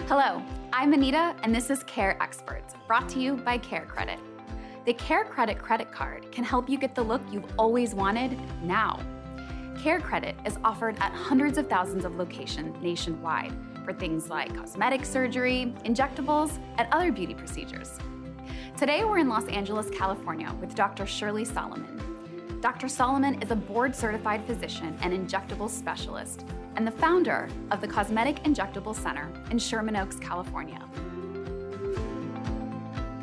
Hello, I'm Anita, and this is Care Experts, brought to you by CareCredit. The CareCredit credit card can help you get the look you've always wanted now. CareCredit is offered at hundreds of thousands of locations nationwide for things like cosmetic surgery, injectables, and other beauty procedures. Today, we're in Los Angeles, California with Dr. Sherly Soleiman. Dr. Soleiman is a board-certified physician and injectable specialist and the founder of the Cosmetic Injectable Center in Sherman Oaks, California.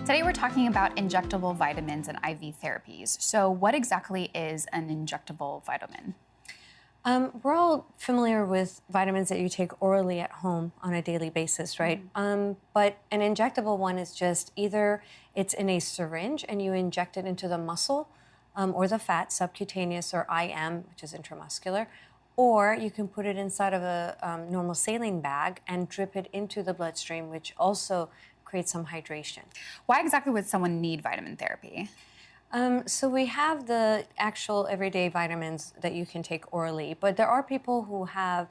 Today, we're talking about injectable vitamins and IV therapies. So what exactly is an injectable vitamin? We're all familiar with vitamins that you take orally at home on a daily basis, right? But an injectable one is just either it's in a syringe and you inject it into the muscle or the fat, subcutaneous or IM, which is intramuscular, or you can put it inside of a normal saline bag and drip it into the bloodstream, which also creates some hydration. Why exactly would someone need vitamin therapy? So we have the actual everyday vitamins that you can take orally, but there are people who have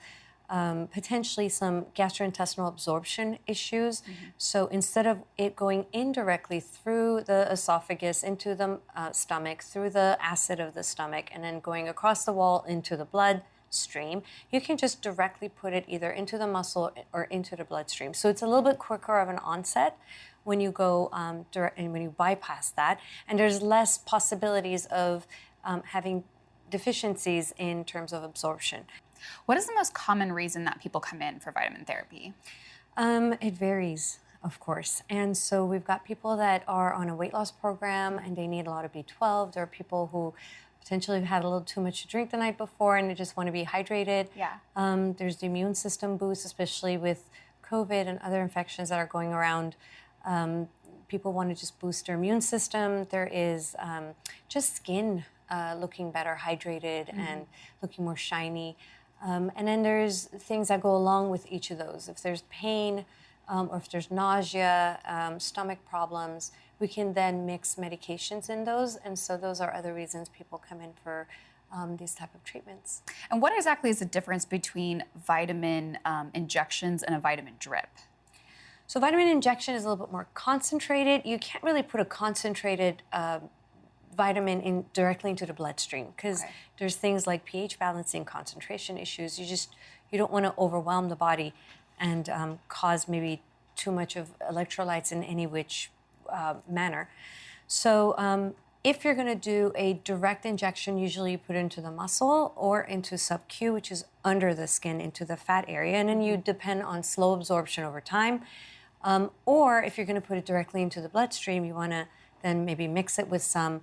potentially some gastrointestinal absorption issues. So instead of it going indirectly through the esophagus, into the stomach, through the acid of the stomach, and then going across the wall into the bloodstream, you can just directly put it either into the muscle or into the bloodstream. So it's a little bit quicker of an onset when you go direct and when you bypass that, and there's less possibilities of having deficiencies in terms of absorption. What is the most common reason that people come in for vitamin therapy? It varies, of course. And so we've got people that are on a weight loss program and they need a lot of B12. There are people who potentially have had a little too much to drink the night before and they just want to be hydrated. There's the immune system boost, especially with COVID and other infections that are going around. People want to just boost their immune system. There is just skin looking better, hydrated, and looking more shiny. And then there's things that go along with each of those. If there's pain or if there's nausea, stomach problems, we can then mix medications in those. And so those are other reasons people come in for these type of treatments. And what exactly is the difference between vitamin injections and a vitamin drip? So vitamin injection is a little bit more concentrated. You can't really put a concentrated vitamin in directly into the bloodstream because there's things like pH balancing, concentration issues. You don't want to overwhelm the body and cause maybe too much of electrolytes in any which manner. So if you're going to do a direct injection, usually you put it into the muscle or into sub-Q, which is under the skin, into the fat area, and then you depend on slow absorption over time. Or if you're going to put it directly into the bloodstream, you want to then maybe mix it with some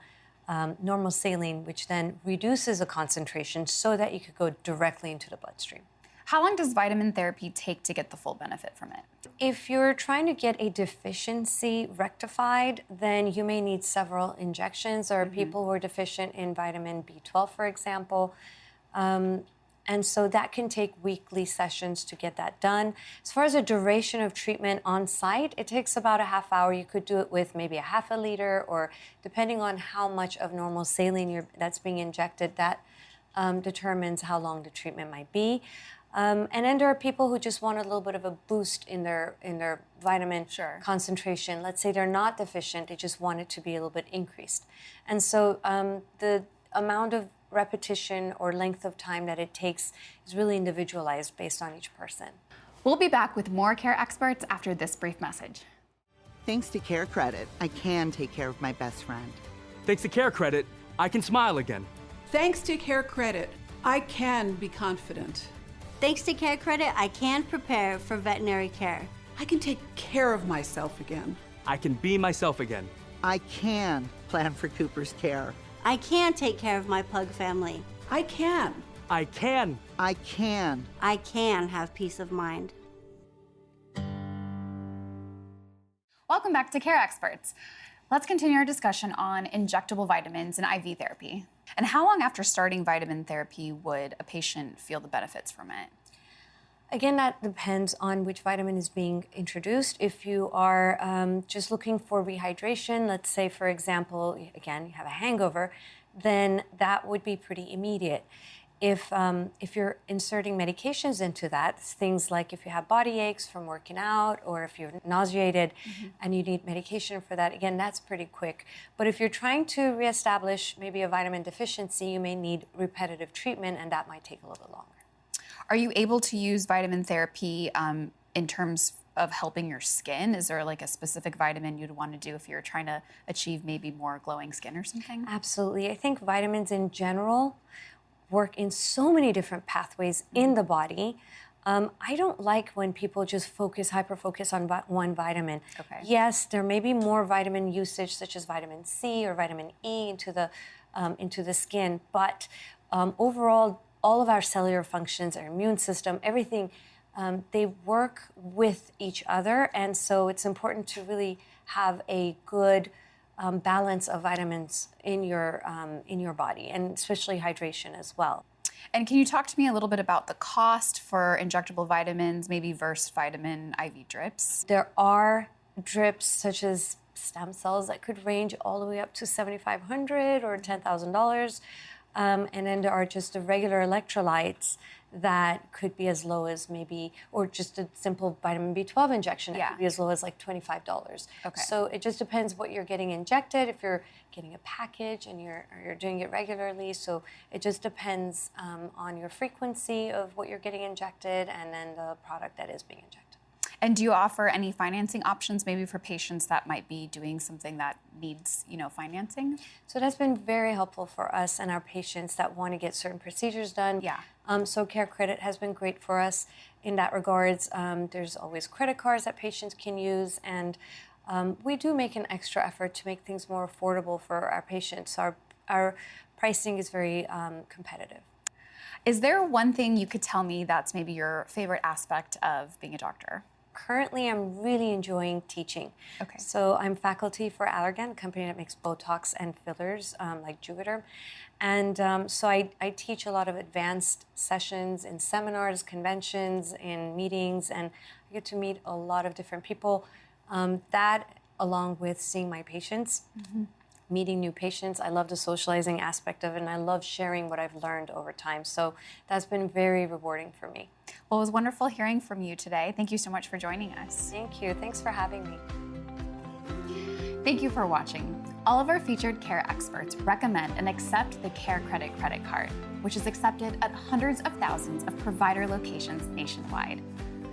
normal saline, which then reduces the concentration so that you could go directly into the bloodstream. How long does vitamin therapy take to get the full benefit from it? If you're trying to get a deficiency rectified, then you may need several injections. There are people who are deficient in vitamin B12, for example. And so that can take weekly sessions to get that done. As far as the duration of treatment on site, it takes about a half hour. You could do it with maybe a half a liter, or depending on how much of normal saline that's being injected, that determines how long the treatment might be. And then there are people who just want a little bit of a boost in their vitamin concentration. Let's say they're not deficient, they just want it to be a little bit increased. And so the amount of repetition or length of time that it takes is really individualized based on each person. We'll be back with more Care Experts after this brief message. Thanks to CareCredit, I can take care of my best friend. Thanks to CareCredit, I can smile again. Thanks to CareCredit, I can be confident. Thanks to CareCredit, I can prepare for veterinary care. I can take care of myself again. I can be myself again. I can plan for Cooper's care. I can take care of my pug family. I can. I can. I can. I can have peace of mind. Welcome back to Care Experts. Let's continue our discussion on injectable vitamins and IV therapy. And how long after starting vitamin therapy would a patient feel the benefits from it? Again, that depends on which vitamin is being introduced. If you are just looking for rehydration, let's say, for example, again, you have a hangover, then that would be pretty immediate. If you're inserting medications into that, things like if you have body aches from working out or if you're nauseated and you need medication for that, again, that's pretty quick. But if you're trying to reestablish maybe a vitamin deficiency, you may need repetitive treatment, and that might take a little bit longer. Are you able to use vitamin therapy in terms of helping your skin? Is there like a specific vitamin you'd want to do if you're trying to achieve maybe more glowing skin or something? Absolutely. I think vitamins in general work in so many different pathways in the body. I don't like when people just hyper-focus on one vitamin. Okay. Yes, there may be more vitamin usage, such as vitamin C or vitamin E into the skin, but overall, all of our cellular functions, our immune system, everything, they work with each other, and so it's important to really have a good balance of vitamins in your body, and especially hydration as well. And can you talk to me a little bit about the cost for injectable vitamins, maybe versus vitamin IV drips? There are drips such as stem cells that could range all the way up to $7,500 or $10,000. And then there are just the regular electrolytes that could be as low as maybe, or just a simple vitamin B12 injection, it could be as low as like $25. Okay. So it just depends what you're getting injected, if you're getting a package and you're doing it regularly. So it just depends on your frequency of what you're getting injected and then the product that is being injected. And do you offer any financing options maybe for patients that might be doing something that needs, financing? So that's been very helpful for us and our patients that want to get certain procedures done. Yeah. So CareCredit has been great for us in that regards. There's always credit cards that patients can use, and we do make an extra effort to make things more affordable for our patients. Our pricing is very competitive. Is there one thing you could tell me that's maybe your favorite aspect of being a doctor? Currently, I'm really enjoying teaching. Okay. So I'm faculty for Allergan, a company that makes Botox and fillers like Juvederm. And so I teach a lot of advanced sessions in seminars, conventions, in meetings, and I get to meet a lot of different people. That, along with seeing my patients, meeting new patients. I love the socializing aspect of it, and I love sharing what I've learned over time. So that's been very rewarding for me. Well, it was wonderful hearing from you today. Thank you so much for joining us. Thank you. Thanks for having me. Thank you for watching. All of our featured care experts recommend and accept the CareCredit credit card, which is accepted at hundreds of thousands of provider locations nationwide.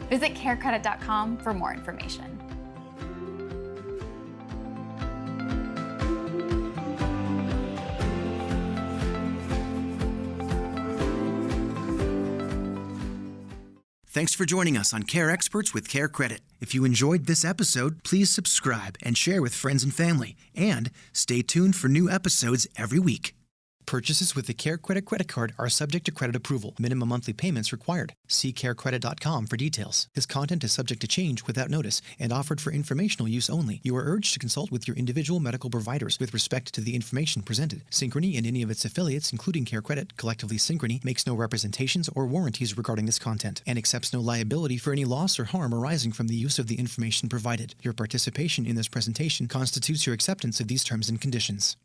Visit CareCredit.com for more information. Thanks for joining us on Care Experts with CareCredit. If you enjoyed this episode, please subscribe and share with friends and family. And stay tuned for new episodes every week. Purchases with the CareCredit credit card are subject to credit approval. Minimum monthly payments required. See CareCredit.com for details. This content is subject to change without notice and offered for informational use only. You are urged to consult with your individual medical providers with respect to the information presented. Synchrony and any of its affiliates, including CareCredit, collectively Synchrony, makes no representations or warranties regarding this content and accepts no liability for any loss or harm arising from the use of the information provided. Your participation in this presentation constitutes your acceptance of these terms and conditions.